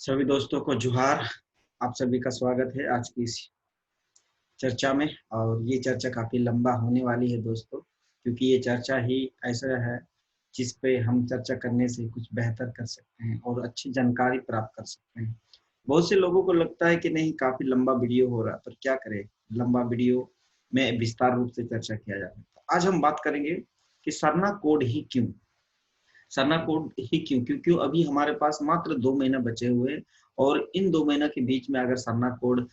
सभी दोस्तों को जोहार। आप सभी का स्वागत है आज की इस चर्चा में। और ये चर्चा काफ़ी लंबा होने वाली है दोस्तों, क्योंकि ये चर्चा ही ऐसा है जिस पे हम चर्चा करने से कुछ बेहतर कर सकते हैं और अच्छी जानकारी प्राप्त कर सकते हैं। बहुत से लोगों को लगता है कि नहीं, काफ़ी लंबा वीडियो हो रहा है, पर क्या करें, लंबा वीडियो में विस्तार रूप से चर्चा किया जाए। आज हम बात करेंगे कि सरना कोड ही क्यों, सरना कोड ही क्यों, क्योंकि अभी हमारे पास मात्र 2 महीना बचे हुए हैं और इन 2 महीना के बीच में अगर सरना कोड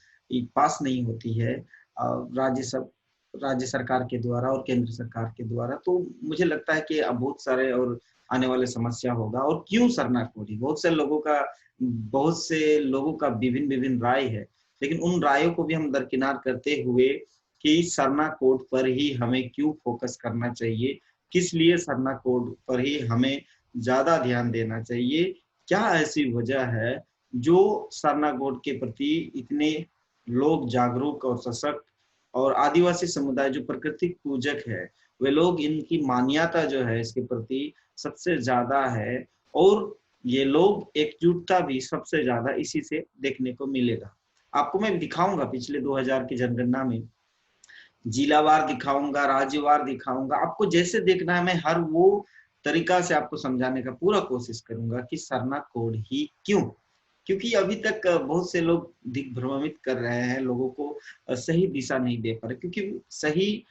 पास नहीं होती है राज्य सरकार के द्वारा और केंद्र सरकार के द्वारा, तो मुझे लगता है कि अब बहुत सारे और आने वाले समस्या होगा। और क्यों सरना कोड ही, बहुत से लोगों का विभिन्न विभिन्न राय है, लेकिन उन रायों को भी हम दरकिनार करते हुए कि सरना कोड पर ही हमें क्यों फोकस करना चाहिए, किस लिए सरना कोड पर ही हमें ज्यादा ध्यान देना चाहिए, क्या ऐसी वजह है जो सरना कोड के प्रति इतने लोग जागरूक और सशक्त, और आदिवासी समुदाय जो प्राकृतिक पूजक है, वे लोग इनकी मान्यता जो है इसके प्रति सबसे ज्यादा है। और ये लोग एकजुटता भी सबसे ज्यादा इसी से देखने को मिलेगा। आपको मैं दिखाऊंगा पिछले 2000 की जनगणना में, जिलावार दिखाऊंगा, राज्यवार दिखाऊंगा, आपको जैसे देखना है मैं हर वो तरीका से आपको समझाने का पूरा कोशिश करूंगा कि सरना कोड ही क्यों। क्योंकि अभी तक बहुत से लोग दिग्भ्रमित कर रहे हैं, लोगों को सही दिशा नहीं दे पा रहे, क्योंकि सही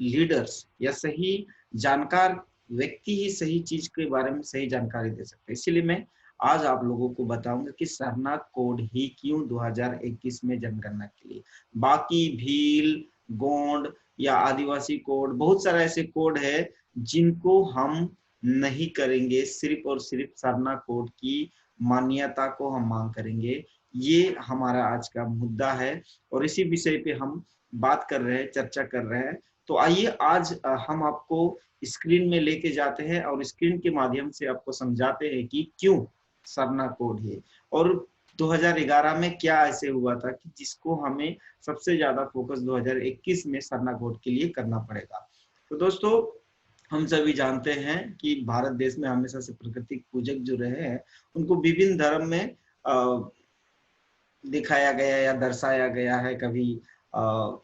लीडर्स या सही जानकार व्यक्ति ही सही चीज के बारे में सही जानकारी दे सकते हैं। इसीलिए मैं आज आप लोगों को बताऊंगा कि सरना कोड ही क्यों 2021 में जनगणना के लिए। बाकी भील, गोंड या आदिवासी कोड, बहुत सारे ऐसे कोड है जिनको हम नहीं करेंगे, सिर्फ और सिर्फ सरना कोड की मान्यता को हम मांग करेंगे। ये हमारा आज का मुद्दा है और इसी विषय पे हम बात कर रहे हैं, चर्चा कर रहे हैं। तो आइए आज हम आपको स्क्रीन में लेके जाते हैं और स्क्रीन के माध्यम से आपको समझाते हैं कि क्यों सरना कोड है और 2011 में क्या ऐसे हुआ था कि जिसको हमें सबसे ज्यादा फोकस 2021 में सरना कोड के लिए करना पड़ेगा। तो दोस्तों, हम सभी जानते हैं कि भारत देश में हमेशा से प्राकृतिक पूजक जो रहे हैं उनको विभिन्न धर्म में दिखाया गया या दर्शाया गया है। कभी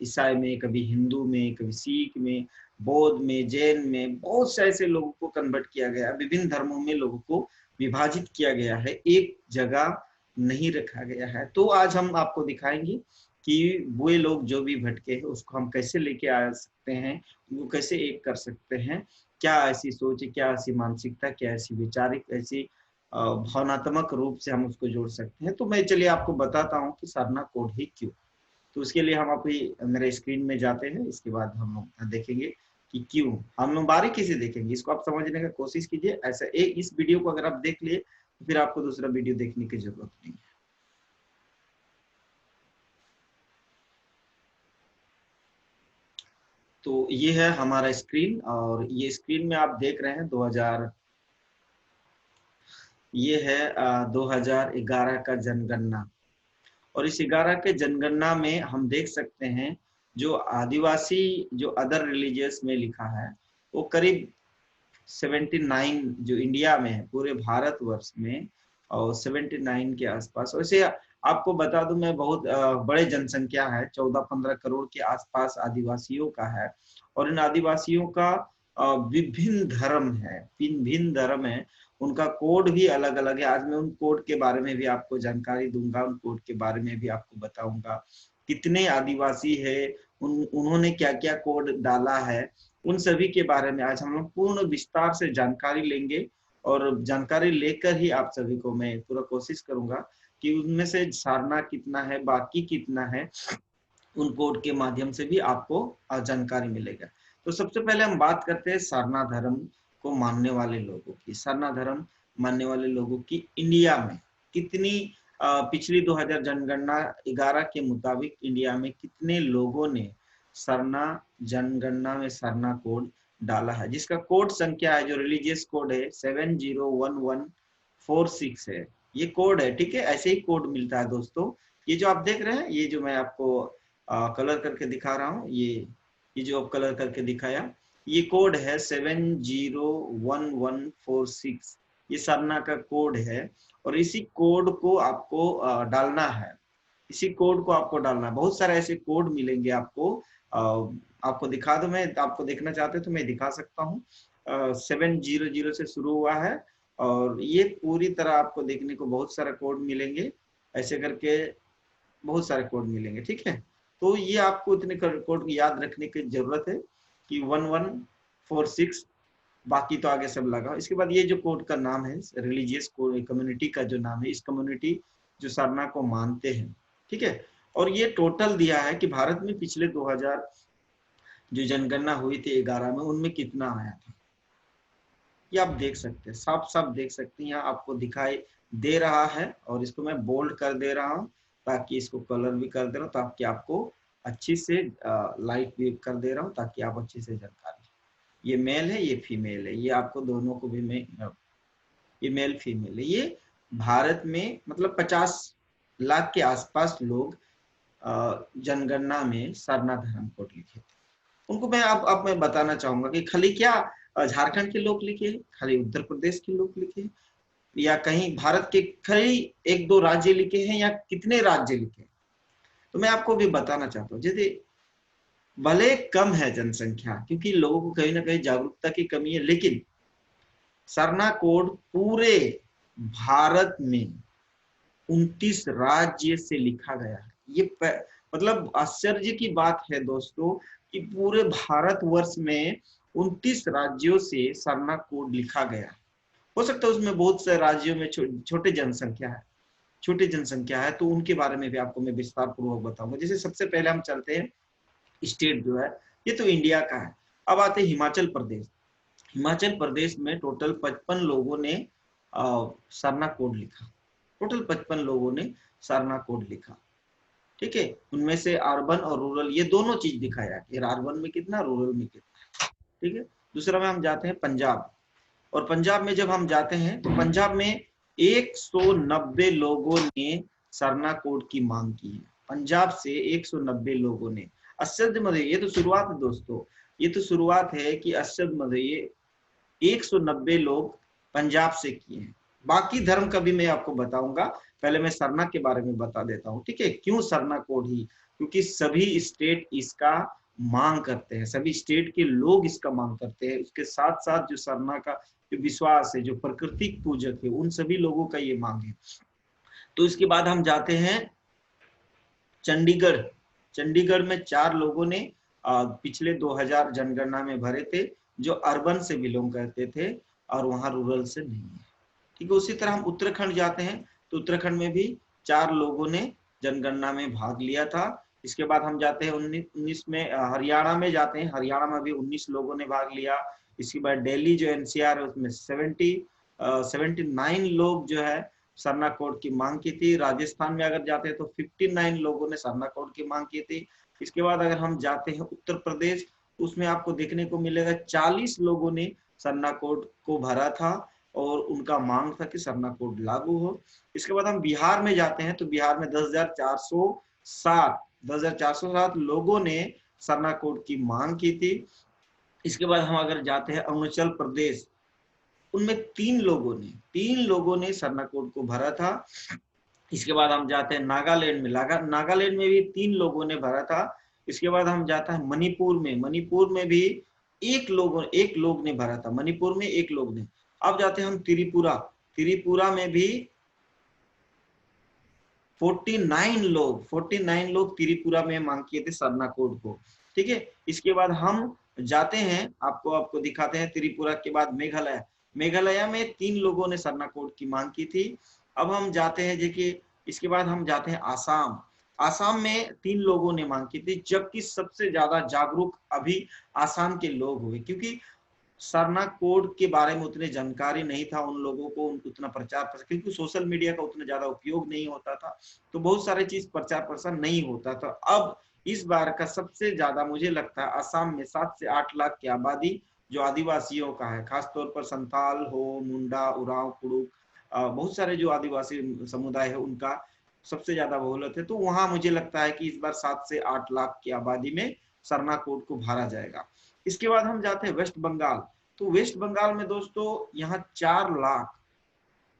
ईसाई में, कभी हिंदू में, कभी सिख में, बौद्ध में, जैन में, बहुत से ऐसे लोगों को कन्वर्ट किया गया, विभिन्न धर्मों में लोगों को विभाजित किया गया है, एक जगह नहीं रखा गया है। तो आज हम आपको दिखाएंगे कि वो लोग जो भी भटके हैं उसको हम कैसे लेके आ सकते हैं, उनको कैसे एक कर सकते हैं, क्या ऐसी सोच, क्या ऐसी मानसिकता, क्या ऐसी विचारिक, ऐसी भावनात्मक रूप से हम उसको जोड़ सकते हैं। तो मैं चलिए आपको बताता हूँ कि सरना कोड ही क्यों। तो उसके लिए हम अभी मेरे स्क्रीन में जाते हैं, इसके बाद हम लोग देखेंगे कि क्यों, हम लोग बारीकी से देखेंगे, इसको आप समझने का कोशिश कीजिए। ऐसा एक इस वीडियो को अगर आप देख लिए तो फिर आपको दूसरा वीडियो देखने की जरूरत नहीं है। तो ये है हमारा स्क्रीन और ये स्क्रीन में आप देख रहे हैं 2000, ये है 2011 का जनगणना। और इस 11 के जनगणना में हम देख सकते हैं जो आदिवासी, जो अदर रिलीजियस में लिखा है, वो करीब 79 जो इंडिया में है, पूरे भारतवर्ष में, और 79 के आसपास। वैसे आपको बता दूं मैं, बहुत बड़े जनसंख्या है, 14-15 करोड़ के आसपास आदिवासियों का है। और इन आदिवासियों का विभिन्न धर्म है, भिन्न धर्म है, उनका कोड भी अलग अलग है। आज मैं उन कोड के बारे में भी आपको जानकारी दूंगा, उन कोड के बारे में भी आपको बताऊंगा कितने आदिवासी है, उन्होंने क्या क्या कोड डाला है, उन सभी के बारे में आज हम लोग पूर्ण विस्तार से जानकारी लेंगे। और जानकारी लेकर ही आप सभी को मैं पूरा कोशिश करूंगा कि उनमें से सारना कितना है, बाकी कितना है, उन कोड के माध्यम से भी आपको जानकारी मिलेगा। तो सबसे पहले हम बात करते हैं सारना धर्म को मानने वाले लोगों की। सारना धर्म मानने वाले लोगों की इंडिया में कितनी, पिछली 2000 जनगणना 11 के मुताबिक इंडिया में कितने लोगों ने सरना जनगणना में सरना कोड डाला है, जिसका कोड संख्या है, जो रिलीजियस कोड है 701146 है। ये कोड है, ठीक है, ऐसे ही कोड मिलता है दोस्तों। ये जो आप देख रहे हैं, ये जो मैं आपको कलर करके दिखा रहा हूँ, ये जो आप कलर करके दिखाया, ये कोड है 701146। ये सरना का कोड है और इसी कोड को आपको डालना है, इसी कोड को आपको डालना है। बहुत सारे ऐसे कोड मिलेंगे आपको, आपको दिखा दो, मैं आपको देखना चाहते तो मैं दिखा सकता हूँ। 700 से शुरू हुआ है और ये पूरी तरह आपको देखने को बहुत सारे कोड मिलेंगे, ऐसे करके बहुत सारे कोड मिलेंगे, ठीक है। तो ये आपको इतने कोड याद रखने की जरूरत है कि 1146, बाकी तो आगे सब लगा। इसके बाद ये जो कोड का नाम है, रिलीजियस कम्युनिटी का जो नाम है, इस कम्युनिटी जो सरना को मानते हैं, ठीक है। और ये टोटल दिया है कि भारत में पिछले 2000 जो जनगणना हुई थी 11 में, उनमें कितना आया था, ये आप देख सकते हैं, साफ साफ देख सकते हैं, यहाँ आपको दिखाई दे रहा है। और इसको मैं बोल्ड कर दे रहा हूँ, ताकि इसको कलर भी कर दे रहा हूँ, ताकि आपको अच्छी से लाइट भी कर दे रहा हूँ, ताकि आप अच्छी से जानकारी। ये मेल है, ये फीमेल है, ये आपको दोनों को भी मैं, ये मेल फीमेल है। ये भारत में मतलब 50 लाख के आसपास लोग जनगणना में सरना धर्म कोड लिखे थे। उनको मैं अब मैं बताना चाहूंगा कि खाली क्या झारखंड के लोग लिखे हैं, खाली उत्तर प्रदेश के लोग लिखे हैं, या कहीं भारत के खाली 1-2 राज्य लिखे हैं, या कितने राज्य लिखे हैं। तो मैं आपको भी बताना चाहता हूँ, जैसे भले कम है जनसंख्या, क्योंकि लोगों को कहीं ना कहीं जागरूकता की कमी है, लेकिन सरना कोड पूरे भारत में 29 राज्य से लिखा गया है। ये मतलब आश्चर्य की बात है दोस्तों कि पूरे भारतवर्ष में 29 राज्यों से सरना कोड लिखा गया। हो सकता है उसमें बहुत से राज्यों में छोटे जनसंख्या है, छोटी जनसंख्या है, तो उनके बारे में भी आपको मैं विस्तार पूर्वक बताऊंगा। जैसे सबसे पहले हम चलते हैं, स्टेट जो है ये तो इंडिया का है। अब आते हैं हिमाचल प्रदेश। हिमाचल प्रदेश में टोटल 55 लोगों ने सरना कोड लिखा, टोटल 55 लोगों ने सरना कोड लिखा, ठीक है। उनमें से अर्बन और रूरल ये दोनों चीज दिखाया कि अर्बन में कितना, रूरल में कितना, ठीक है। दूसरा में हम जाते हैं पंजाब, और पंजाब में जब हम जाते हैं तो पंजाब में 190 लोगों ने सरना कोड की मांग की है। पंजाब से 190 लोगों ने। आश्चर्य मत, ये तो शुरुआत है दोस्तों, ये तो शुरुआत है कि आश्चर्य मत, ये 190 लोग पंजाब से किए हैं। बाकी धर्म का भी मैं आपको बताऊंगा, पहले मैं सरना के बारे में बता देता हूँ, ठीक है। क्यों सरना कोड ही, क्योंकि सभी स्टेट इसका मांग करते हैं, सभी स्टेट के लोग इसका मांग करते हैं। उसके साथ साथ जो सरना का जो विश्वास है, जो प्राकृतिक पूजक है, उन सभी लोगों का ये मांग है। तो इसके बाद हम जाते हैं चंडीगढ़। चंडीगढ़ में 4 लोगों ने पिछले 2000 जनगणना में भरे थे, जो अर्बन से बिलोंग करते थे और वहां रूरल से नहीं है, ठीक है। उसी तरह हम उत्तराखंड जाते हैं, तो उत्तराखंड में भी 4 लोगों ने जनगणना में भाग लिया था। इसके बाद हम जाते हैं 19 में हरियाणा में जाते हैं, हरियाणा में भी 19 लोगों ने भाग लिया। इसके बाद दिल्ली जो एनसीआर है उसमें 79 लोग जो है सरना कोड की मांग की थी। राजस्थान में अगर जाते हैं तो 59 लोगों ने सरना कोड की मांग की थी। इसके बाद अगर हम जाते हैं उत्तर प्रदेश, उसमें आपको देखने को मिलेगा 40 लोगों ने सरना कोड को भरा था और उनका मांग था कि सरना कोड लागू हो। इसके बाद हम बिहार में जाते हैं, तो बिहार में 10,407 लोगों ने सरना कोड की मांग की थी। इसके बाद हम अगर जाते हैं अरुणाचल प्रदेश, उनमें 3 लोगों ने सरना कोड को भरा था। इसके बाद हम जाते हैं नागालैंड में, नागालैंड में भी 3 लोगों ने भरा था। इसके बाद हम जाता है मणिपुर में भी एक लोग ने भरा था, मणिपुर में 1 लोग ने। अब जाते हैं हम त्रिपुरा में भी 49 लोग त्रिपुरा में मांग किए थे सरना कोड को, ठीक है। इसके बाद हम जाते हैं, आपको दिखाते हैं, त्रिपुरा के बाद मेघालय में 3 लोगों ने सरना कोड की मांग की थी। अब हम जाते हैं, देखिए इसके बाद हम जाते हैं आसाम में 3 लोगों ने मांग की थी, जबकि सबसे ज्यादा जागरूक अभी आसाम के लोग हुए, क्योंकि सरना कोड के बारे में उतने जानकारी नहीं था उन लोगों को, उतना प्रचार क्योंकि सोशल मीडिया का उतना ज्यादा उपयोग नहीं होता था, तो बहुत सारे चीज प्रचार प्रसार नहीं होता था। अब इस बार का सबसे ज्यादा मुझे लगता है असम में 7 से 8 लाख की आबादी जो आदिवासियों का है, खासतौर पर संताल हो, मुंडा, उरांव, कुड़ुक, बहुत सारे जो आदिवासी समुदाय है उनका सबसे ज्यादा बहुलत है। तो वहां मुझे लगता है कि इस बार 7 से 8 लाख की आबादी में सरना कोड को भरा जाएगा। इसके बाद हम जाते हैं वेस्ट बंगाल, तो वेस्ट बंगाल में दोस्तों यहाँ 4 लाख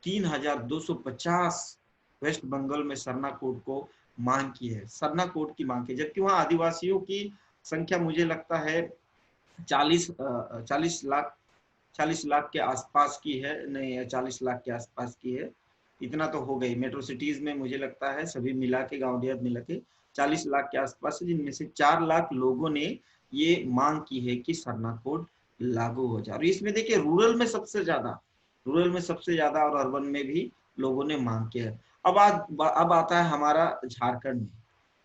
3250 वेस्ट बंगाल में सरना कोड को मांग की है, सरना कोड की मांग की, जबकि वहाँ आदिवासियों की संख्या मुझे लगता है 40 लाख के आसपास की है, नहीं 40 लाख के आसपास की है, इतना तो हो गई। मेट्रो सिटीज में मुझे लगता है सभी मिला के, गाँव देहात मिला के 40 लाख के आसपास है, जिनमें से 4 लाख लोगों ने ये मांग की है कि सरना कोड लागू हो जाए। और इसमें देखिए रूरल में सबसे ज्यादा और अर्बन में भी लोगों ने मांग किया है। अब आता है हमारा झारखंड में,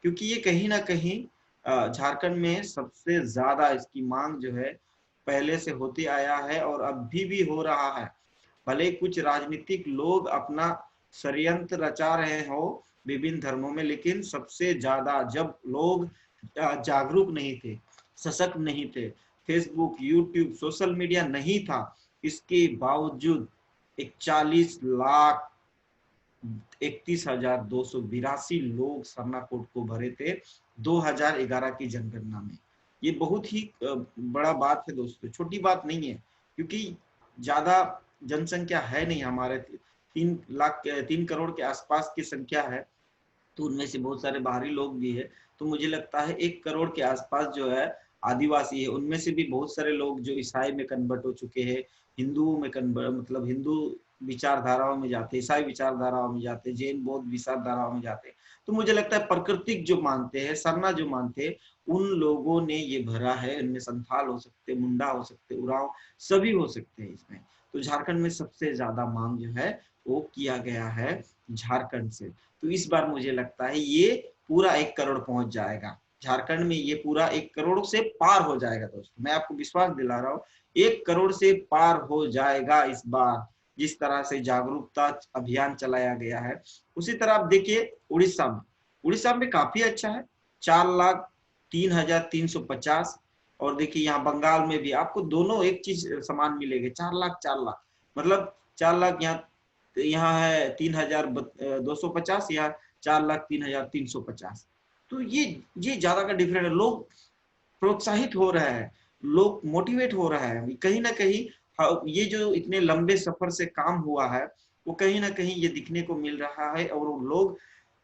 क्योंकि ये कहीं ना कहीं झारखंड में सबसे ज्यादा इसकी मांग जो है पहले से होती आया है और अभी भी हो रहा है। भले कुछ राजनीतिक लोग अपना षड्यंत्र रचा रहे हो विभिन्न धर्मों में, लेकिन सबसे ज्यादा जब लोग जागरूक नहीं थे, सशक्त नहीं थे, फेसबुक, यूट्यूब, सोशल मीडिया नहीं था, इसके बावजूद 41,31,282 लोग सरना कोड को भरे थे 2011 की जनगणना में। ये बहुत ही बड़ा बात है दोस्तों, छोटी बात नहीं है, क्योंकि ज्यादा जनसंख्या है नहीं हमारे, 3 करोड़ के आसपास की संख्या है, तो उनमें से बहुत सारे बाहरी लोग भी है। तो मुझे लगता है 1 करोड़ के आसपास जो है आदिवासी है, उनमें से भी बहुत सारे लोग जो ईसाई में कन्वर्ट हो चुके हैं, हिंदुओं में कन्वर्ट, मतलब हिंदू विचारधाराओं में जाते, ईसाई विचारधाराओं में जाते, जैन बौद्ध विचारधाराओं में जाते। तो मुझे लगता है प्राकृतिक जो मानते हैं, सरना जो मानते हैं, उन लोगों ने ये भरा है। इनमें संथाल हो सकते, मुंडा हो सकते, उरांव सभी हो सकते हैं इसमें। तो झारखंड में सबसे ज्यादा मांग जो है वो किया गया है झारखंड से। तो इस बार मुझे लगता है ये पूरा 1 करोड़ पहुंच जाएगा झारखंड में, ये पूरा 1 करोड़ से पार हो जाएगा दोस्तों, मैं आपको विश्वास दिला रहा हूँ 1 करोड़ से पार हो जाएगा इस बार। जिस तरह से जागरूकता अभियान चलाया गया है, उसी तरह आप देखिए उड़ीसा में काफी अच्छा है, 4,03,350। और देखिए यहाँ बंगाल में भी आपको दोनों एक चीज समान मिलेगी, 4 लाख, मतलब 4 लाख यहाँ है 3,250, या 4,03,350। तो ये ज्यादा का डिफरेंट है। लोग प्रोत्साहित हो रहे हैं, लोग मोटिवेट हो रहा है कहीं ना कहीं। ये जो इतने लंबे सफर से काम हुआ है, वो कहीं ना कहीं ये दिखने को मिल रहा है, और लोग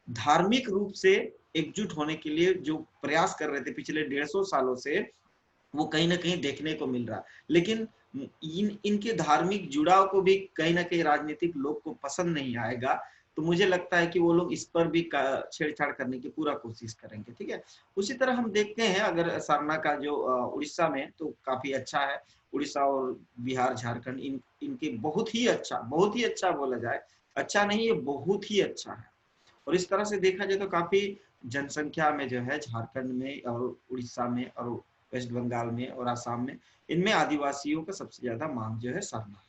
धार्मिक रूप से एकजुट होने के लिए जो प्रयास कर रहे थे पिछले 150 सालों से, वो कहीं ना कहीं देखने को मिल रहा। लेकिन इनके धार्मिक जुड़ाव को भी कहीं ना कहीं राजनीतिक लोग को पसंद नहीं आएगा, तो मुझे लगता है कि वो लोग इस पर भी छेड़छाड़ करने की पूरा कोशिश करेंगे। ठीक है, उसी तरह हम देखते हैं अगर सरना का जो उड़ीसा में तो काफी अच्छा है। उड़ीसा और बिहार, झारखंड, इनके बहुत ही अच्छा बोला जाए, अच्छा नहीं, ये बहुत ही अच्छा है। और इस तरह से देखा जाए तो काफी जनसंख्या में जो है झारखंड में और उड़ीसा में और वेस्ट बंगाल में और आसाम में, इनमें आदिवासियों का सबसे ज्यादा मांग जो है सरना।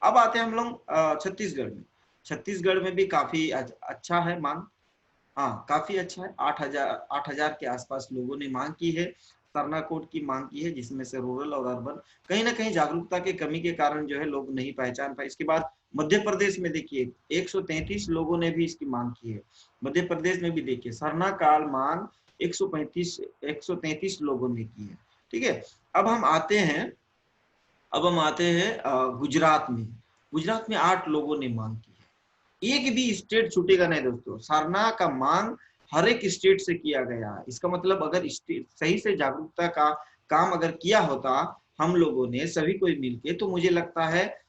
अब आते हैं हम लोग छत्तीसगढ़ में। छत्तीसगढ़ में भी काफी अच्छा है मांग, हाँ काफी अच्छा है। 8,000 के आसपास लोगों ने मांग की है, सरना कोड की मांग की है, जिसमें से रूरल और अर्बन कहीं ना कहीं जागरूकता के कमी के कारण जो है लोग नहीं पहचान पाए। इसके बाद मध्य प्रदेश में देखिए 133 लोगों ने भी इसकी मांग की है। मध्य प्रदेश में भी देखिए सरना काल मांग 133 लोगों ने की है। ठीक है, अब हम आते हैं गुजरात में। गुजरात में 8 लोगों ने मांग की है। एक भी स्टेट छूटेगा नहीं दोस्तों, सरना का मांग हर एक स्टेट से किया गया है। इसका मतलब अगर स्टेट सही से जागरूकता का काम अगर किया होता हम लोगों ने सभी कोई मिलके, तो मुझे लगता है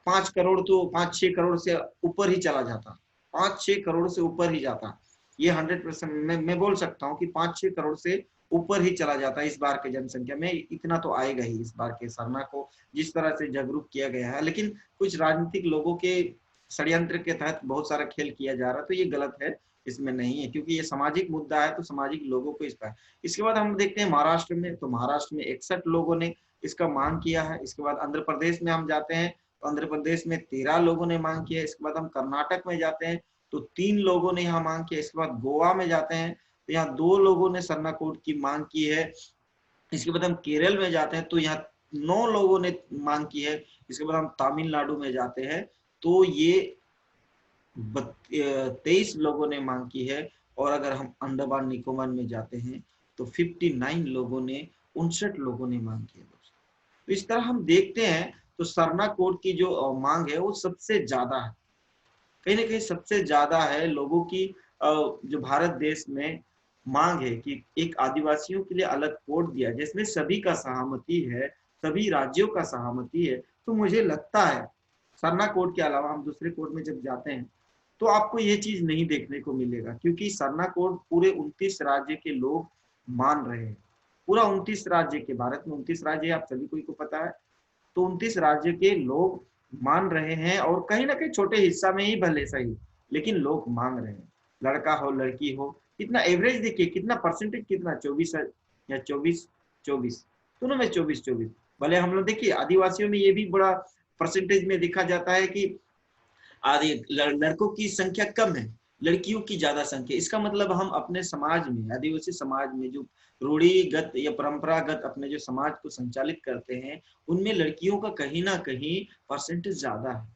5 करोड़ तो 5-6 करोड़ से ऊपर ही चला जाता, 5-6 करोड़ से ऊपर ही जाता। ये 100% मैं बोल सकता हूँ कि 5-6 करोड़ से ऊपर ही चला जाता है इस बार के जनसंख्या में। इतना तो आएगा ही इस बार के सरना को जिस तरह से जागरूक किया गया है। लेकिन कुछ राजनीतिक लोगों के षड्यंत्र के तहत बहुत सारा खेल किया जा रहा है, तो ये गलत है, इसमें नहीं है, क्योंकि ये सामाजिक मुद्दा है, तो सामाजिक लोगों को इस पर। इसके बाद हम देखते हैं महाराष्ट्र में, तो महाराष्ट्र में 61 लोगों ने इसका मांग किया है। इसके बाद आंध्र प्रदेश में हम जाते हैं, तो आंध्र प्रदेश में 13 लोगों ने मांग किया। इसके बाद हम कर्नाटक में जाते हैं, तो 3 लोगों ने यहाँ मांग किया। इसके बाद गोवा में जाते हैं, तो यहाँ 2 लोगों ने सरना कोड की मांग की है। इसके बाद हम केरल में जाते हैं, तो यहाँ 9 लोगों ने मांग की है। इसके बाद हम तमिलनाडु में जाते हैं, तो ये 23 लोगों ने मांग की है। और अगर हम अंडमान निकोबार में जाते हैं, तो 59 लोगों ने 59 लोगों ने मांग की है दोस्तों। तो इस तरह हम देखते हैं, तो सरना कोड की जो मांग है वो सबसे ज्यादा है। कहीं ना कहीं सबसे ज्यादा है लोगों की जो भारत देश में मांग है कि एक आदिवासियों के लिए अलग कोड दिया जिसमें सभी का सहमति है, सभी राज्यों का सहमति है। तो मुझे लगता है सरना कोड के अलावा हम दूसरे कोड में जब जाते हैं तो आपको ये चीज नहीं देखने को मिलेगा, क्योंकि सरना कोड पूरे 29 राज्य के लोग मान रहे हैं। पूरा 29 राज्य के, भारत में 29 राज्य आप सभी को पता है, तो 29 राज्य के लोग मान रहे हैं और कहीं ना कहीं छोटे हिस्सा में ही भले सही, लेकिन लोग मांग रहे हैं। लड़का हो लड़की हो, कितना एवरेज देखिए, कितना परसेंटेज, कितना 24 या 24 दोनों में 24 भले हम लोग देखिए आदिवासियों में ये भी बड़ा परसेंटेज में देखा जाता है कि आदि लड़कों की संख्या कम है, लड़कियों की ज्यादा संख्या। इसका मतलब हम अपने समाज में, आदिवासी समाज में जो रूढ़िगत या परंपरागत अपने जो समाज को संचालित करते हैं उनमें लड़कियों का कहीं ना कहीं परसेंटेज ज्यादा है,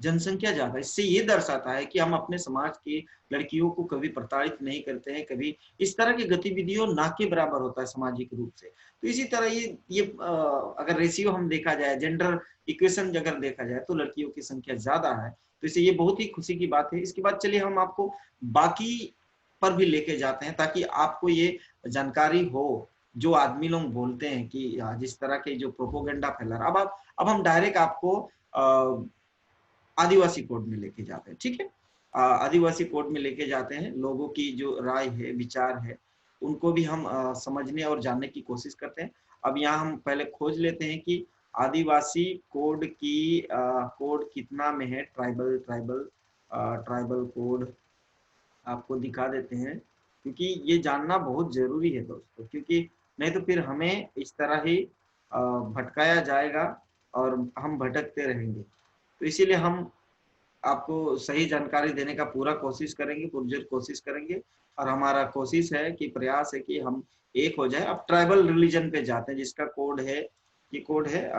जनसंख्या ज्यादा। इससे ये दर्शाता है कि हम अपने समाज की लड़कियों को कभी प्रताड़ित नहीं करते हैं, कभी इस तरह की गतिविधियों ना के बराबर होता है सामाजिक रूप से। तो इसी तरह ये अगर रेशियो हम देखा जाए, जेंडर इक्वेशन अगर देखा जाए तो लड़कियों की संख्या ज्यादा है। तो इसे ये बहुत ही खुशी की बात है। इसके बाद चलिए हम आपको बाकी पर भी लेके जाते हैं ताकि आपको ये जानकारी हो। जो आदमी लोग बोलते हैं कि जिस तरह के जो प्रोपोगेंडा फैला रहा, अब हम डायरेक्ट आपको आदिवासी कोड में लेके जाते हैं, ठीक है। आदिवासी कोड में लेके जाते हैं, लोगों की जो राय है, विचार है, उनको भी हम समझने और जानने की कोशिश करते हैं। अब यहाँ हम पहले खोज लेते हैं कि आदिवासी कोड की कोड कितना में है। ट्राइबल कोड आपको दिखा देते हैं, क्योंकि ये जानना बहुत जरूरी है दोस्तों, क्योंकि नहीं तो फिर हमें इस तरह ही भटकाया जाएगा और हम भटकते रहेंगे। तो इसीलिए हम आपको सही जानकारी देने का पूरा कोशिश करेंगे, पुरजोर कोशिश करेंगे। और हमारा कोशिश है कि प्रयास है कि हम एक हो जाए। अब ट्राइबल रिलीजन पे जाते हैं जिसका कोड है, ये कोड है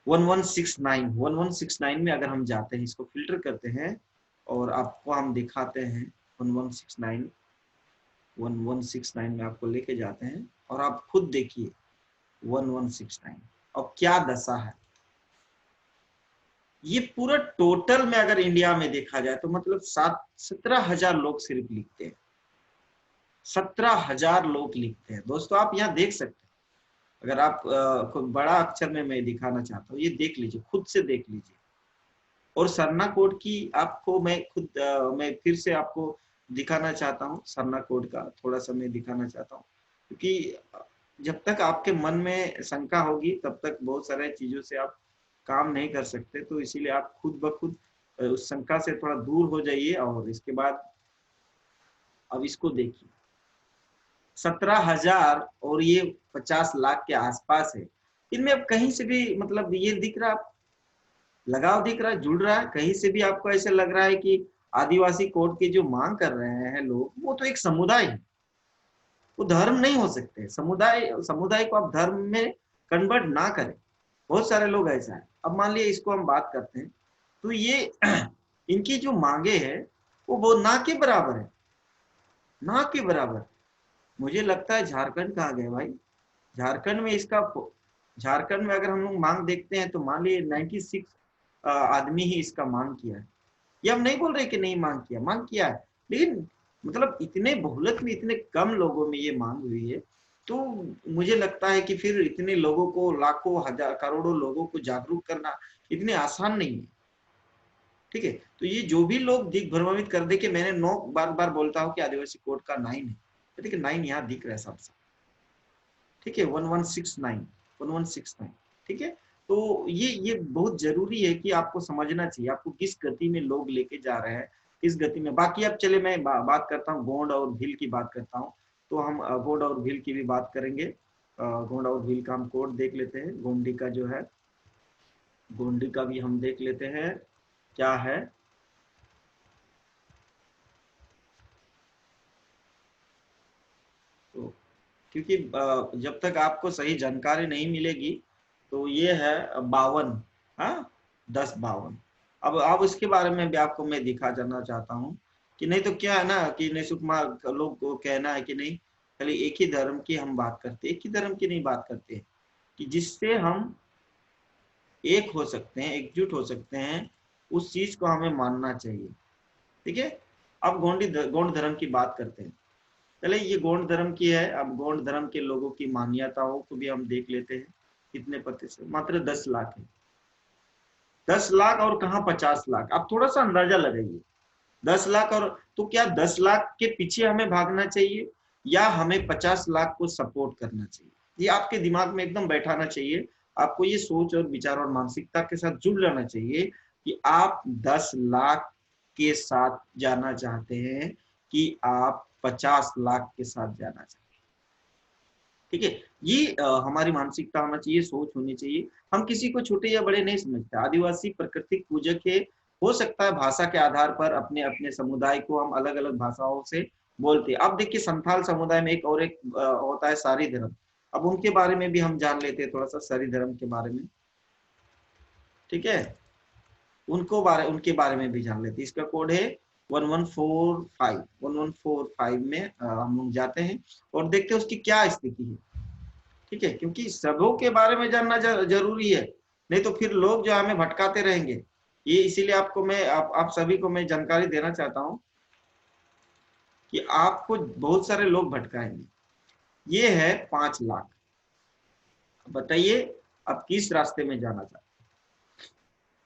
1169 में अगर हम जाते हैं, इसको फिल्टर करते हैं और आपको हम दिखाते हैं 1169 में आपको लेके जाते हैं और आप खुद देखिए 1169 और क्या दशा है। ये पूरा टोटल में अगर इंडिया में देखा जाए तो मतलब 17,000 लोग सिर्फ लिखते हैं, 17,000 लोग लिखते हैं दोस्तों। आप यहाँ देख सकते हैं, अगर आप खुद बड़ा अक्षर में मैं दिखाना चाहता हूँ, ये देख लीजिए, खुद से देख लीजिए। और सरना कोड की आपको मैं खुद मैं फिर से आपको दिखाना चाहता हूँ, सरना कोड का थोड़ा सा मैं दिखाना चाहता हूँ, क्योंकि जब तक आपके मन में शंका होगी तब तक बहुत सारे चीजों से आप काम नहीं कर सकते। तो इसीलिए आप खुद ब खुद उस शंका से थोड़ा दूर हो जाइए। और इसके बाद अब इसको देखिए, 17,000 और ये 50 लाख के आसपास है। इनमें अब कहीं से भी मतलब ये दिख रहा, लगाव दिख रहा है, जुड़ रहा है, कहीं से भी आपको ऐसे लग रहा है कि आदिवासी कोड की जो मांग कर रहे हैं लोग, वो तो एक समुदाय है, वो धर्म नहीं हो सकते। समुदाय को आप धर्म में कन्वर्ट ना करें। बहुत सारे लोग ऐसा है। अब मान लिया इसको हम बात करते हैं तो ये इनकी जो मांगे है वो ना के बराबर है, ना के बराबर। मुझे लगता है झारखंड कहाँ गए भाई, झारखंड में इसका, झारखंड में अगर हम लोग मांग देखते हैं तो मान लीजिए 96 आदमी ही इसका मांग किया है। ये हम नहीं बोल रहे कि नहीं मांग किया, मांग किया है, लेकिन मतलब इतने बहुलत में इतने कम लोगों में ये मांग हुई है। तो मुझे लगता है कि फिर इतने लोगों को, लाखों हजार करोड़ों लोगों को जागरूक करना इतने आसान नहीं है, ठीक है। तो ये जो भी लोग दिग्भ्रमित कर दे कि मैंने 9 बार बोलता हूँ कि आदिवासी कोड का 9 है, देखिए 9 यहाँ दिख रहा है सबसे, ठीक है। 1169 ठीक है। तो ये बहुत जरूरी है कि आपको समझना चाहिए आपको किस गति में लोग लेके जा रहे हैं, किस गति में। बाकी अब चले मैं बात करता हूँ गोंड और भील की बात करता हूँ। तो हम गोंड और भील की भी बात करेंगे। गोंड और भील का हम कोड देख लेते हैं। गोंडी का जो है, गोंडी का भी हम देख लेते हैं क्या है। तो क्योंकि जब तक आपको सही जानकारी नहीं मिलेगी तो ये है 52, हाँ 1052। अब इसके बारे में भी आपको मैं दिखा जाना चाहता हूँ कि नहीं तो क्या है ना कि नहीं सुकमा लोग को कहना है कि नहीं खाली एक ही धर्म की हम बात करते, एक ही धर्म की नहीं बात करते, कि जिससे हम एक हो सकते हैं, एकजुट हो सकते हैं उस चीज को हमें मानना चाहिए। ठीक है, अब गौड़ धर्म की बात करते हैं। चले ये गौड़ धर्म की है। अब गौड़ धर्म के लोगों की मान्यताओं को भी हम देख लेते हैं। कितने प्रतिशत? मात्र 10 लाख है। 10 लाख और कहाँ 50 लाख। अब थोड़ा सा अंदाजा लगाइए, 10 लाख और, तो क्या 10 लाख के पीछे हमें भागना चाहिए या हमें 50 लाख को सपोर्ट करना चाहिए? ये आपके दिमाग में एकदम बैठाना चाहिए। आपको ये सोच और विचार और मानसिकता के साथ जुड़ जाना चाहिए कि आप 10 लाख के साथ जाना चाहते हैं कि आप 50 लाख के साथ जाना चाहते हैं। ठीक है, ये हमारी मानसिकता होना चाहिए, सोच होनी चाहिए। हम किसी को छोटे या बड़े नहीं समझते। आदिवासी प्राकृतिक पूजक है। हो सकता है भाषा के आधार पर अपने अपने समुदाय को हम अलग अलग भाषाओं से बोलते हैं। अब देखिए संथाल समुदाय में एक और एक होता है सारी धर्म। अब उनके बारे में भी हम जान लेते हैं थोड़ा सा, सारी धर्म के बारे में। ठीक है, उनके बारे में भी जान लेते हैं। इसका कोड है 1145। 1145 में हम लोग जाते हैं और देखते हैं उसकी क्या स्थिति है। ठीक है, क्योंकि सबों के बारे में जानना जरूरी है, नहीं तो फिर लोग जो हमें भटकाते रहेंगे। ये इसीलिए आपको मैं आप सभी को मैं जानकारी देना चाहता हूँ कि आपको बहुत सारे लोग भटकाएंगे। ये है 5 लाख। बताइए आप किस रास्ते में जाना चाहते हैं?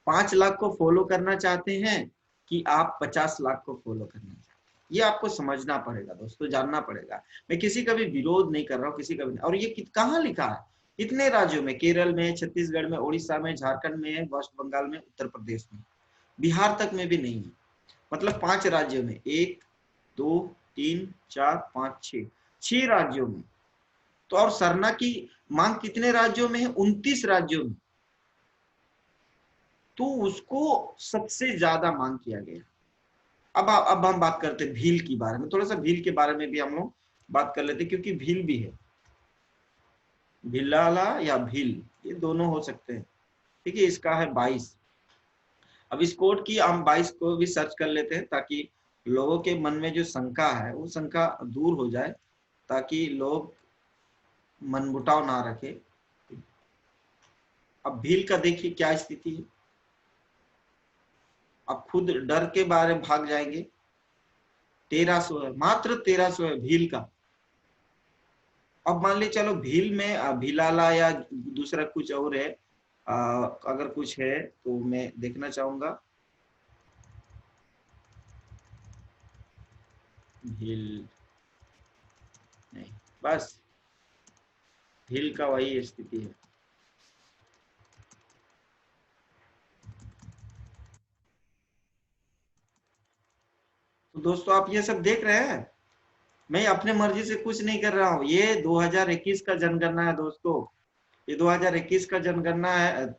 5 लाख को फॉलो करना चाहते हैं कि आप 50 लाख को फॉलो करना चाहते हैं? ये आपको समझना पड़ेगा दोस्तों, जानना पड़ेगा। मैं किसी का भी विरोध नहीं कर रहा हूँ, किसी का भी नहीं। और ये कहाँ लिखा है? इतने राज्यों में, केरल में, छत्तीसगढ़ में, उड़ीसा में, झारखंड में, वेस्ट बंगाल में, उत्तर प्रदेश में, बिहार तक में भी नहीं है। मतलब 5 राज्यों में, 1 2 3 4 5 6 राज्यों में। तो और सरना की मांग कितने राज्यों में है? 29 राज्यों में। तो उसको सबसे ज्यादा मांग किया गया। अब हम बात करते हैं भील की बारे में। थोड़ा सा भील के बारे में भी हम लोग बात कर लेते हैं, क्योंकि भील भी है, भिलाला या भील, ये दोनों हो सकते हैं। ठीक है, इसका है 22। अब इस कोड की हम 22 को भी सर्च कर लेते हैं, ताकि लोगों के मन में जो शंका है वो शंका दूर हो जाए, ताकि लोग मनमुटाव ना रखे। अब भील का देखिए क्या स्थिति है। अब खुद डर के बारे में भाग जाएंगे। 1300 है, मात्र 1300 है भील का। अब मान लीजिए चलो भील में भीलाला या दूसरा कुछ और है, अगर कुछ है तो मैं देखना चाहूंगा। भील नहीं, बस भील का वही स्थिति है। तो दोस्तों आप ये सब देख रहे हैं, मैं अपने मर्जी से कुछ नहीं कर रहा हूँ। ये 2021 का जनगणना है दोस्तों। ये 2021 का जनगणना है,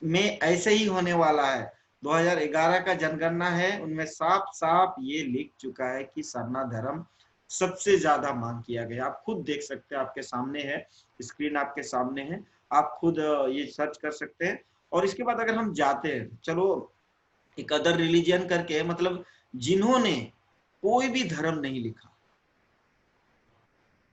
में ऐसे ही होने वाला है। 2011 का जनगणना है, उनमें साफ साफ ये लिख चुका है कि सरना धर्म सबसे ज्यादा मांग किया गया। आप खुद देख सकते हैं, आपके सामने है, स्क्रीन आपके सामने है, आप खुद ये सर्च कर सकते हैं। और इसके बाद अगर हम जाते हैं, चलो एक अदर रिलीजन करके, मतलब जिन्होंने कोई भी धर्म नहीं लिखा।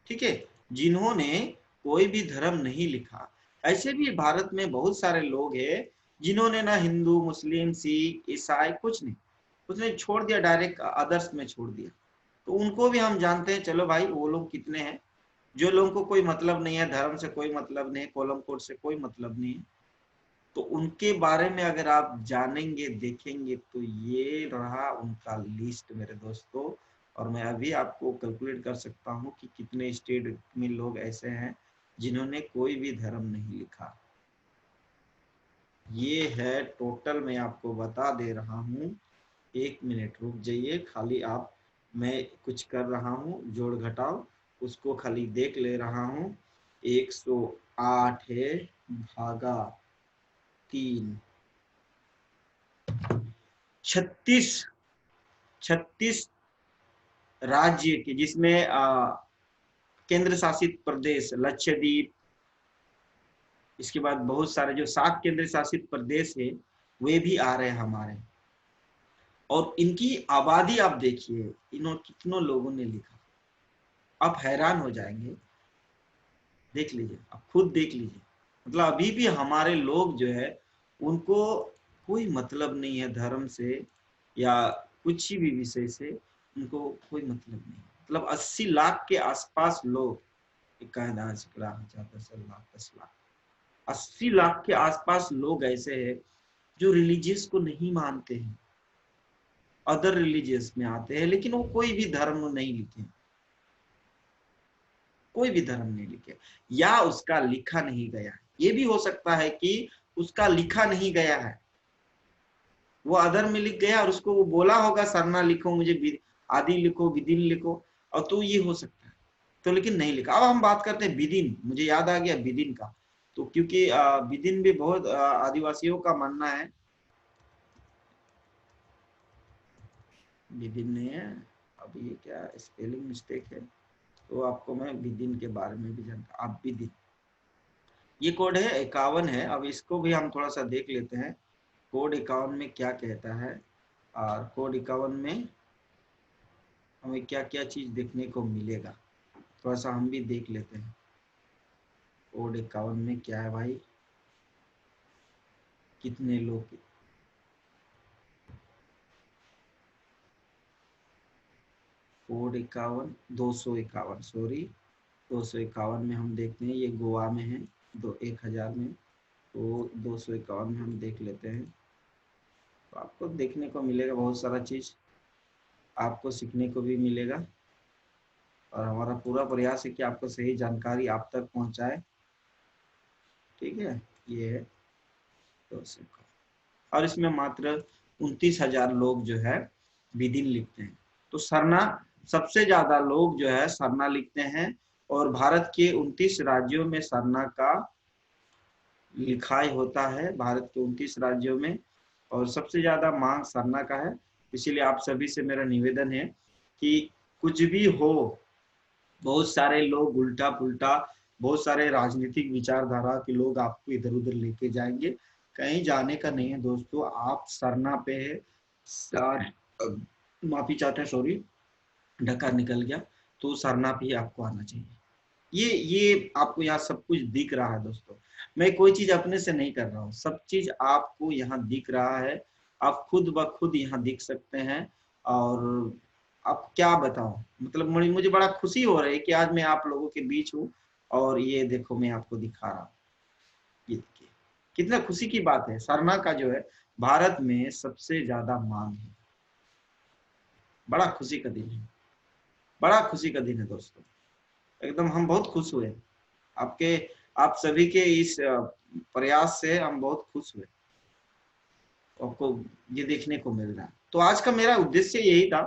ठीक है, जिन्होंने कोई भी धर्म नहीं लिखा। ऐसे भी भारत में बहुत सारे लोग हैं जिन्होंने ना हिंदू, मुस्लिम, सिख, ईसाई कुछ नहीं, उसने छोड़ दिया, डायरेक्ट अदर्स में छोड़ दिया। तो उनको भी हम जानते हैं। चलो भाई, वो लोग कितने हैं? जो लोगों को कोई मतलब नहीं है, धर्म से कोई मतलब नहीं है, कॉलम कोड से कोई मतलब नहीं है, तो उनके बारे में अगर आप जानेंगे, देखेंगे, तो ये रहा उनका लिस्ट मेरे दोस्तों। और मैं अभी आपको कैलकुलेट कर सकता हूँ कि कितने स्टेट में लोग ऐसे हैं जिन्होंने कोई भी धर्म नहीं लिखा। ये है टोटल, मैं आपको बता दे रहा हूँ। 1 मिनट रुक जाइए, खाली आप, मैं कुछ कर रहा हूँ जोड़ घटाव, उसको खाली देख ले रहा हूँ। 108 है भागा 3, 36 राज्य के, जिसमें केंद्र शासित प्रदेश लक्षद्वीप, इसके बाद बहुत सारे जो 7 केंद्र शासित प्रदेश है वे भी आ रहे हैं हमारे। और इनकी आबादी आप देखिए, इन्होंने कितनों लोगों ने लिखा, आप हैरान हो जाएंगे। देख लीजिए, आप खुद देख लीजिए। मतलब अभी भी हमारे लोग जो है उनको कोई मतलब नहीं है धर्म से या कुछ भी विषय से, उनको कोई मतलब नहीं। मतलब 80 लाख के आसपास लोग, 1,10,000 10 लाख 10 लाख 80 लाख के आसपास लोग ऐसे हैं जो रिलीजियस को नहीं मानते हैं, अदर रिलीजियस में आते हैं, लेकिन वो कोई भी धर्म नहीं लिखे, कोई भी धर्म नहीं लिखे, या उसका लिखा नहीं गया है। ये भी हो सकता है कि उसका लिखा नहीं गया है, वो अदर में लिख गया और उसको वो बोला होगा सरना लिखो, मुझे आदि लिखो, विदिन लिखो, और तो ये हो सकता है, तो लेकिन नहीं लिखा। अब हम बात करते हैं विदिन, मुझे याद आ गया विदिन का, तो क्योंकि विदिन भी बहुत आदिवासियों का मानना है, विदिन नहीं है, अब ये क्या स्पेलिंग मिस्टेक है, तो आपको मैं विदिन के बारे में भी जानता, आप विदिन, ये कोड है 51 है। अब इसको भी हम थोड़ा सा देख लेते हैं, कोड 51 में क्या कहता है, और कोड 51 में हमें क्या क्या चीज देखने को मिलेगा, थोड़ा सा हम भी देख लेते हैं। कोड 51 में क्या है भाई, कितने लोग, कोड 51 251, सॉरी 251 में हम देखते हैं, ये गोवा में है, 1000 में, तो 251 में हम देख लेते हैं, तो आपको देखने को मिलेगा बहुत सारा चीज, आपको सीखने को भी मिलेगा, और हमारा पूरा प्रयास है कि आपको सही जानकारी आप तक पहुंचाए। ठीक है, ये है 251, और इसमें मात्र 29,000 लोग जो है विदिन लिखते हैं। तो सरना सबसे ज्यादा लोग जो है सरना लिखते हैं, और भारत के 29 राज्यों में सरना का लिखाई होता है, भारत के 29 राज्यों में, और सबसे ज्यादा मांग सरना का है। इसीलिए आप सभी से मेरा निवेदन है कि कुछ भी हो, बहुत सारे लोग उल्टा पुल्टा, बहुत सारे राजनीतिक विचारधारा के लोग आपको इधर उधर लेके जाएंगे, कहीं जाने का नहीं है दोस्तों, आप सरना पे है, माफी चाहते हैं, सॉरी ढक्का निकल गया, तो सरना पे ही आपको आना चाहिए। ये आपको यहाँ सब कुछ दिख रहा है दोस्तों, मैं कोई चीज अपने से नहीं कर रहा हूँ, सब चीज आपको यहाँ दिख रहा है, आप खुद ब खुद यहाँ दिख सकते हैं। और आप क्या बताऊं, मतलब मुझे बड़ा खुशी हो रही है कि आज मैं आप लोगों के बीच हूँ, और ये देखो मैं आपको दिखा रहा हूँ, ये देखिए कितना खुशी की बात है, सरना का जो है भारत में सबसे ज्यादा मांग है, बड़ा खुशी का दिन है, बड़ा खुशी का दिन है दोस्तों, एकदम हम बहुत खुश हुए आपके, आप सभी के इस प्रयास से हम बहुत खुश हुए, आपको ये देखने को मिल रहा है। तो आज का मेरा उद्देश्य यही था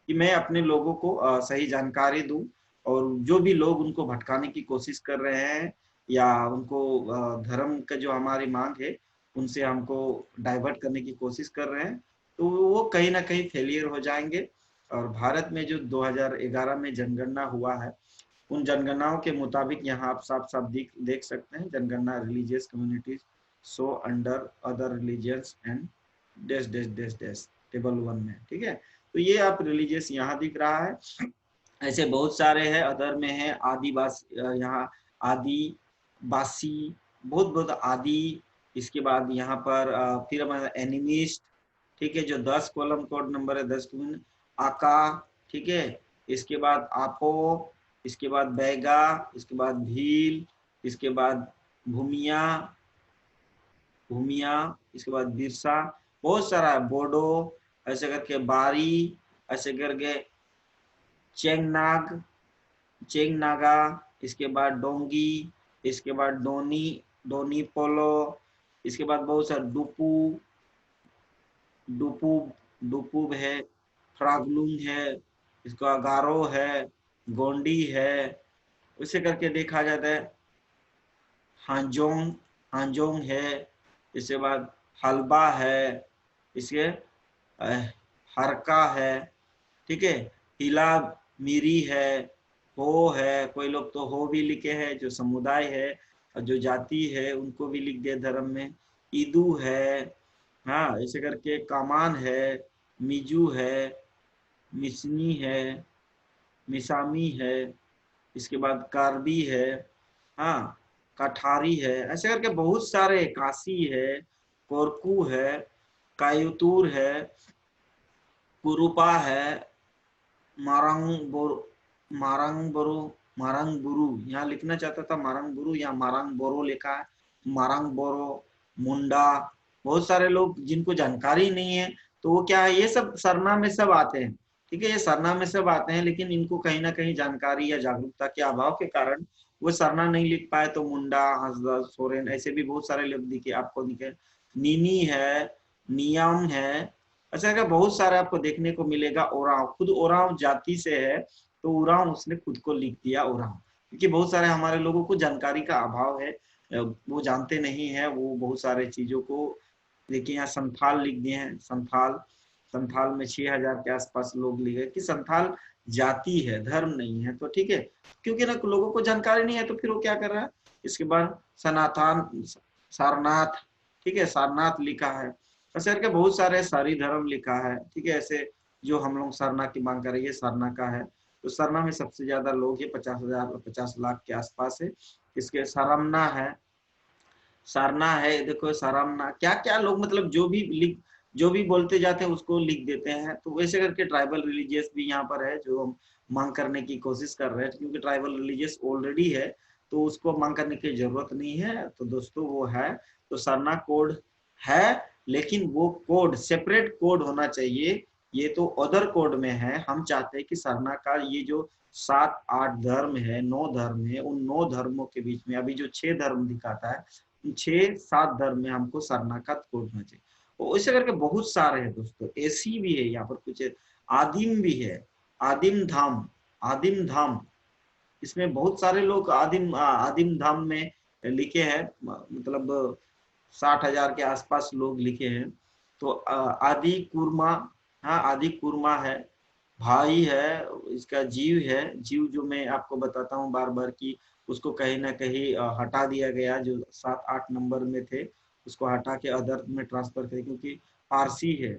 कि मैं अपने लोगों को सही जानकारी दूं, और जो भी लोग उनको भटकाने की कोशिश कर रहे हैं, या उनको धर्म का जो हमारी मांग है उनसे हमको डाइवर्ट करने की कोशिश कर रहे हैं, तो वो कहीं ना कहीं फेलियर हो जाएंगे। और भारत में जो 2011 में जनगणना हुआ है, उन जनगणनाओं के मुताबिक यहाँ आप साफ साफ देख सकते हैं, जनगणना religious communities so under other religions and dash dash dash dash table 1 में, ठीक है, तो ये आप रिलीजियस यहाँ दिख रहा है, ऐसे बहुत सारे हैं, अदर में है आदिवासी, यहाँ आदिवासी, बहुत बहुत आदि, इसके बाद यहाँ पर फिर हमारा एनिमिस्ट, ठीक है, जो 10 कॉलम कोड नंबर है, 10 आका, ठीक है, इसके बाद आपो, इसके बाद बैगा, इसके बाद भील, इसके बाद भूमिया, भूमिया, इसके बाद बिरसा, बहुत सारा बोडो, ऐसे करके बारी, ऐसे करके चेंगनाग, चेंगनागा, इसके बाद डोंगी, इसके बाद डोनी, डोनी पोलो, इसके बाद बहुत सारा डुपू, डुपू, डुपुब है, फ्रागलुंग है, इसका गारो है, गोंडी है, उसे करके देखा जाता है हांजोंग, हांजोंग है, इसके बाद हलबा है, इसके हरका है, ठीक है, हिला मिरी है, हो है, कोई लोग तो हो भी लिखे हैं, जो समुदाय है और जो जाति है उनको भी लिख दिया धर्म में, ईदू है, हाँ ऐसे करके कामान है, मिजू है, मिसनी है, मिसामी है, इसके बाद कार्बी है, हाँ कठारी है, ऐसे करके बहुत सारे, काशी है, कोरकू है, कायुतूर है, कुरुपा है, मारंग मारंगबुरु, मारंगबुरु यहाँ लिखना चाहता था मारंगबुरु, या मारंगबोरो लिखा है, मारंगबोरो, मुंडा। बहुत सारे लोग जिनको जानकारी नहीं है तो वो क्या है, ये सब सरना में सब आते हैं, ठीक है, ये सरना में सब आते हैं, लेकिन इनको कहीं ना कहीं जानकारी या जागरूकता के अभाव के कारण वो सरना नहीं लिख पाए, तो मुंडा, हंसदा, सोरेन ऐसे भी बहुत सारे लोग दिखे आपको, दिखे। नीनी है, नियम है, अच्छा क्या बहुत सारे आपको देखने को मिलेगा। ओराव, खुद ओराव जाति से है, तो उराव उसने खुद को लिख दिया ओराव, क्योंकि बहुत सारे हमारे लोगों को जानकारी का अभाव है, वो जानते नहीं है, वो बहुत सारे चीजों को। देखिए यहाँ संथाल लिख दिए हैं, संथाल, संथाल में 6000 के आसपास लोग लिखे कि संथाल जाति है, धर्म नहीं है, तो ठीक है, क्योंकि ना लोगों को जानकारी नहीं है तो फिर वो क्या कर रहा है। इसके बाद सनातन, सारनाथ, ठीक है, सारनाथ लिखा है, ऐसे करके बहुत सारे सारी धर्म लिखा है, ठीक है। ऐसे जो हम लोग सरना की मांग कर रही है, सरना का है, तो सरना में सबसे ज्यादा लोग है, 50,000 50 लाख के आसपास है। इसके सरमना है, सारना है, देखो सारामना, क्या क्या लोग मतलब जो भी लिख, जो भी बोलते जाते हैं उसको लिख देते हैं। तो वैसे करके ट्राइबल रिलीजियस भी यहाँ पर है, जो हम मांग करने की कोशिश कर रहे हैं, क्योंकि ट्राइबल रिलीजियस ऑलरेडी है तो उसको मांग करने की जरूरत नहीं है। तो दोस्तों वो है, तो सरना कोड है, लेकिन वो कोड सेपरेट कोड होना चाहिए, ये तो अदर कोड में है। हम चाहते हैं कि सरना का ये जो 7 8 धर्म है, 9 धर्म है, उन 9 धर्मों के बीच में अभी जो 6 धर्म दिखाता है, 6 7 धर्म में हमको सरना का खोजना चाहिए। और ऐसे करके बहुत सारे हैं दोस्तों, ऐसी भी है यहाँ पर कुछ, आदिम भी है, आदिम धाम, आदिम धाम, इसमें बहुत सारे लोग आदिम आदिम धाम में लिखे हैं, मतलब 60,000 के आसपास लोग लिखे हैं। तो आदि कुर्मा, हाँ आदि कुर्मा है, भाई है, इसका जीव है, जीव जो मैं आपको बताता हूँ बार बार कि उसको कहीं ना कहीं हटा दिया गया, जो 7 8 नंबर में थे उसको हटा के अदर में ट्रांसफर करे, क्योंकि पारसी है,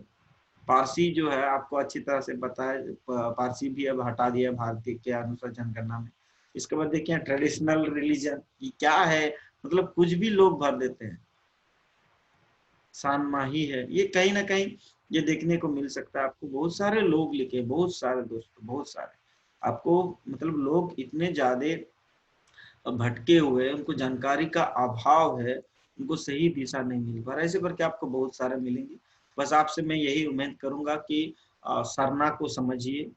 पारसी जो है आपको अच्छी तरह से पता है, पारसी भी अब हटा दिया भारतीय के अनुसार जनगणना में। इसके बाद देखिए ट्रेडिशनल रिलीजन, ये क्या है, मतलब कुछ भी लोग भर देते हैं, सानमाही है, ये कहीं ना कहीं ये देखने को मिल सकता है आपको। बहुत सारे लोग लिखे, बहुत सारे दोस्तों, बहुत सारे आपको, मतलब लोग इतने ज्यादा भटके हुए, उनको जानकारी का अभाव है, उनको सही दिशा नहीं मिल पा रहा, ऐसे करके आपको बहुत सारे मिलेंगे। बस आपसे मैं यही उम्मीद करूंगा कि सरना को समझिए।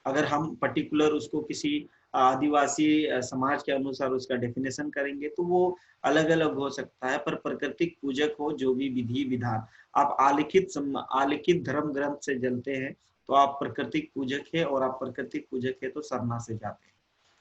अगर हम पर्टिकुलर उसको किसी आदिवासी समाज के अनुसार उसका डेफिनेशन करेंगे तो वो अलग अलग हो सकता है, पर प्राकृतिक पूजक हो जो भी विधि विधान, आप आलिखित धर्म ग्रंथ से जलते हैं तो आप प्राकृतिक पूजक है, और आप प्राकृतिक पूजक है तो सरना से जाते हैं।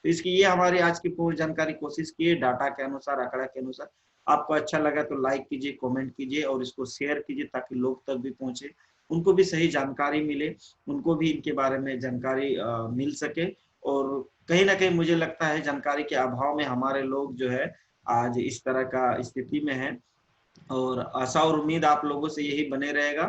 तो इसकी ये हमारी आज की पूर्ण जानकारी कोशिश की है, डाटा के अनुसार, आंकड़ा के अनुसार। आपको अच्छा लगा तो लाइक कीजिए, कमेंट कीजिए और इसको शेयर कीजिए, ताकि लोग तक भी पहुंचे, उनको भी सही जानकारी मिले, उनको भी इनके बारे में जानकारी मिल सके। और कहीं ना कहीं मुझे लगता है जानकारी के अभाव में हमारे लोग जो है आज इस तरह का स्थिति में है। और आशा और उम्मीद आप लोगों से यही बने रहेगा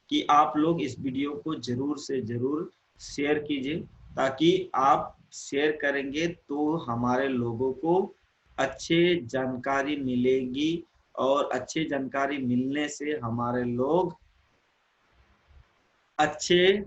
कि आप लोग इस वीडियो को जरूर से जरूर शेयर कीजिए, ताकि आप शेयर करेंगे तो हमारे लोगों को अच्छे जानकारी मिलेगी, और अच्छे जानकारी मिलने से हमारे लोग अच्छे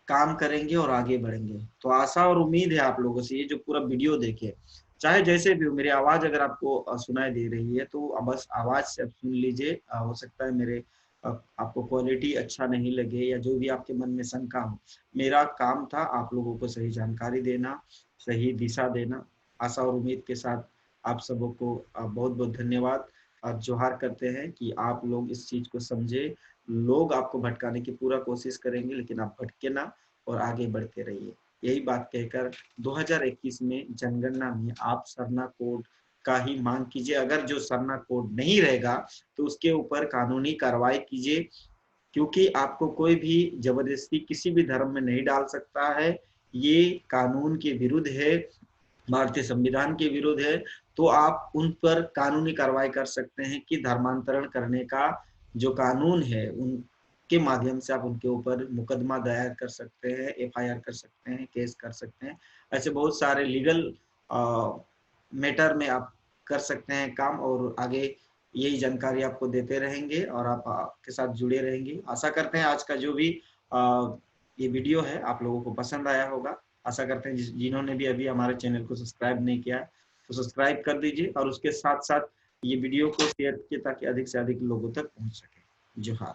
काम करेंगे और आगे बढ़ेंगे। तो आशा और उम्मीद है आप लोगों से, ये जो पूरा वीडियो देखे, चाहे जैसे भी हो, मेरी आवाज अगर आपको सुनाई दे रही है तो बस आवाज से आप सुन लीजिए। हो सकता है मेरे आपको क्वालिटी अच्छा नहीं लगे, या जो भी आपके मन में शंका हो, मेरा काम था आप लोगों को सही जानकारी देना, सही दिशा देना। आशा और उम्मीद के साथ आप सबों को बहुत बहुत धन्यवाद जोहार करते हैं कि आप लोग इस चीज को समझे। लोग आपको भटकाने की पूरा कोशिश करेंगे, लेकिन आप भटके ना और आगे बढ़ते रहिए। यही बात कहकर 2021 में जनगणना में आप सरना कोड का ही मांग कीजिए। अगर जो सरना कोड नहीं रहेगा तो उसके ऊपर कानूनी कार्रवाई कीजिए, क्योंकि आपको कोई भी जबरदस्ती किसी भी धर्म में नहीं डाल सकता है। ये कानून के विरुद्ध है, भारतीय संविधान के विरुद्ध है। तो आप उन पर कानूनी कार्रवाई कर सकते हैं कि धर्मांतरण करने का जो कानून है उनके माध्यम से आप उनके ऊपर मुकदमा दायर कर सकते हैं, एफआईआर कर सकते हैं, केस कर सकते हैं। ऐसे बहुत सारे लीगल मैटर में आप कर सकते हैं काम, और आगे यही जानकारी आपको देते रहेंगे और आप आपके साथ जुड़े रहेंगे। आशा करते हैं आज का जो भी ये वीडियो है आप लोगों को पसंद आया होगा। आशा करते हैं जिन्होंने भी अभी हमारे चैनल को सब्सक्राइब नहीं किया है तो सब्सक्राइब कर दीजिए और उसके साथ साथ ये वीडियो को शेयर कीजिए ताकि अधिक से अधिक लोगों तक पहुंच सके। जोहार।